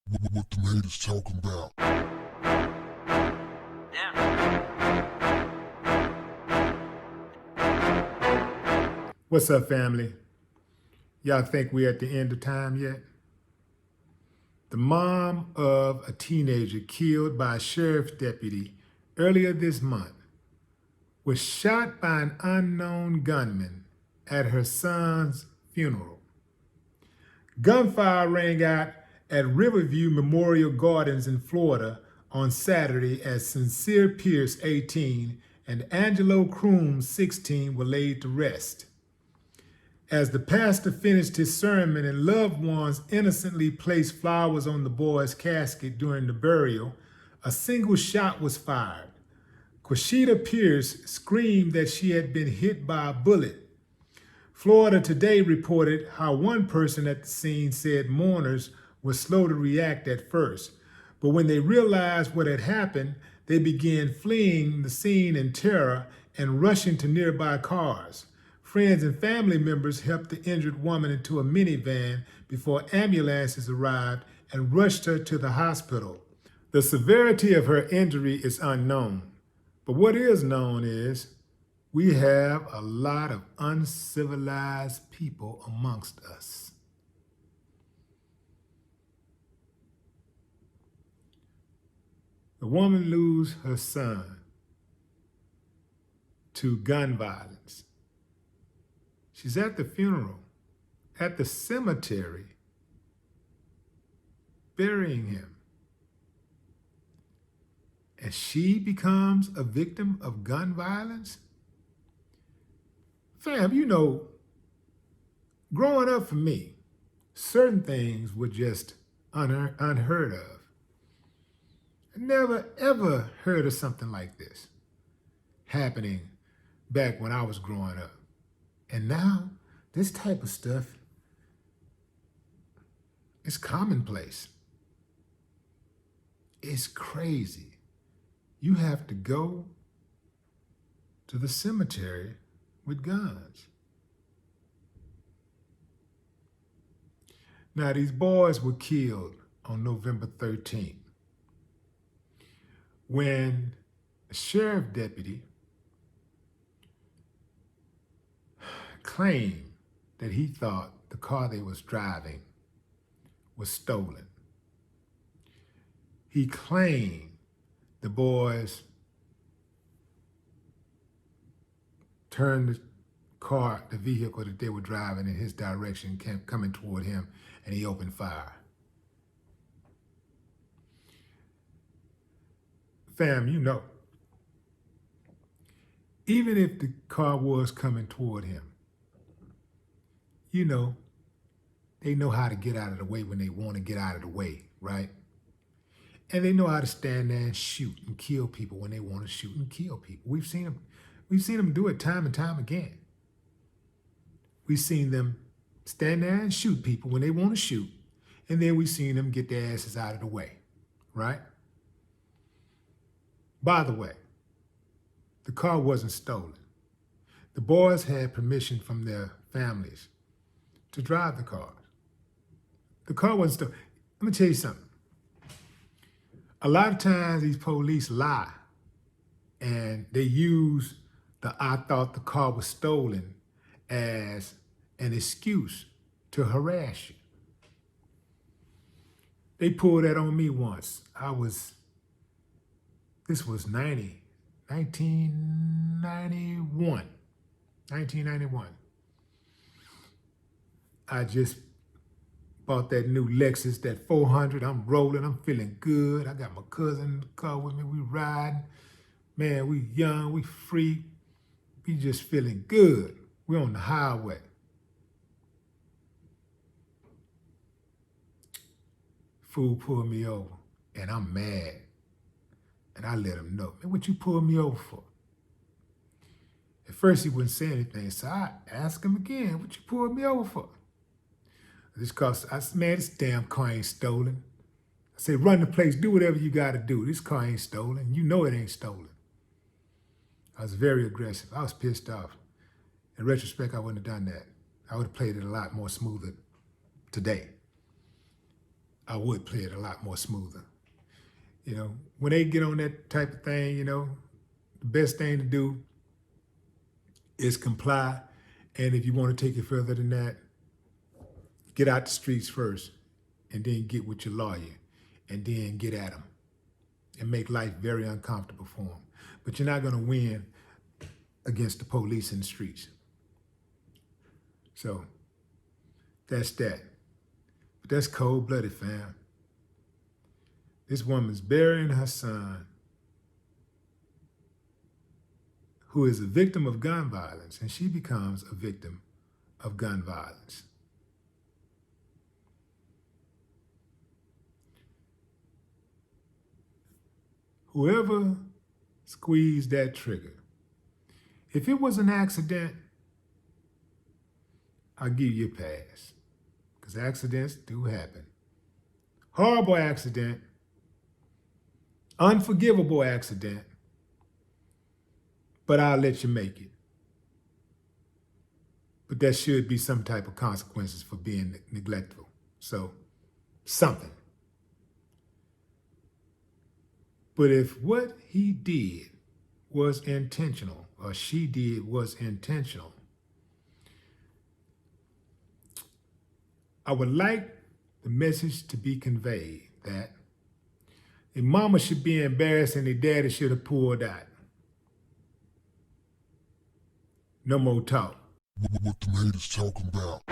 What the haters talking about? What's up, family? Y'all think we're at the end of time yet? The mom of a teenager killed by a sheriff's deputy earlier this month was shot by an unknown gunman at her son's funeral. Gunfire rang out at Riverview Memorial Gardens in Florida on Saturday as Sincere Pierce, 18, and Angelo Crooms, 16, were laid to rest. As the pastor finished his sermon and loved ones innocently placed flowers on the boy's casket during the burial, a single shot was fired. Quashida Pierce screamed that she had been hit by a bullet. Florida Today reported how one person at the scene said mourners were slow to react at first, but when they realized what had happened, they began fleeing the scene in terror and rushing to nearby cars. Friends and family members helped the injured woman into a minivan before ambulances arrived and rushed her to the hospital. The severity of her injury is unknown, but what is known is we have a lot of uncivilized people amongst us. The woman loses her son to gun violence. She's at the funeral, at the cemetery, burying him. And she becomes a victim of gun violence? Fam, you know, growing up for me, certain things were just unheard of. I never, ever heard of something like this happening back when I was growing up. And now, this type of stuff is commonplace. It's crazy. You have to go to the cemetery with guns. Now, these boys were killed on November 13th when a sheriff deputy claimed that he thought the car they was driving was stolen. He claimed the boys turned the vehicle that they were driving in his direction, coming toward him, and he opened fire. Fam, you know, even if the car was coming toward him, you know, they know how to get out of the way when they want to get out of the way, right? And they know how to stand there and shoot and kill people when they want to shoot and kill people. We've seen them do it time and time again. We've seen them stand there and shoot people when they want to shoot, and then we've seen them get their asses out of the way, right? By the way, the car wasn't stolen. The boys had permission from their families to drive the car. The car wasn't stolen. Let me tell you something. A lot of times these police lie and they use the "I thought the car was stolen" as an excuse to harass you. They pulled that on me once. This was 1991. I just bought that new Lexus, that 400. I'm rolling, I'm feeling good. I got my cousin in the car with me, we riding. Man, we young, we free. We just feeling good. We're on the highway. Fool pulled me over, and I'm mad. And I let him know, man, what you pulled me over for? At first he wouldn't say anything, so I asked him again, what you pulled me over for? I said, man, this damn car ain't stolen. I said, run the place, do whatever you gotta do. This car ain't stolen. You know it ain't stolen. I was very aggressive. I was pissed off. In retrospect, I wouldn't have done that. I would have played it a lot more smoother today. I would play it a lot more smoother. You know, when they get on that type of thing, you know, the best thing to do is comply. And if you want to take it further than that, get out the streets first and then get with your lawyer and then get at them and make life very uncomfortable for them. But you're not going to win against the police in the streets. So that's that. But that's cold-blooded, fam. This woman's burying her son, who is a victim of gun violence, and she becomes a victim of gun violence. Whoever squeezed that trigger, if it was an accident, I'll give you a pass, because accidents do happen. Horrible accident, unforgivable accident, but I'll let you make it. But there should be some type of consequences for being neglectful. So, something. But if what he did was intentional, or she did was intentional, I would like the message to be conveyed that a mama should be embarrassed and a daddy should have pulled out. No more talk. What the haters talking about?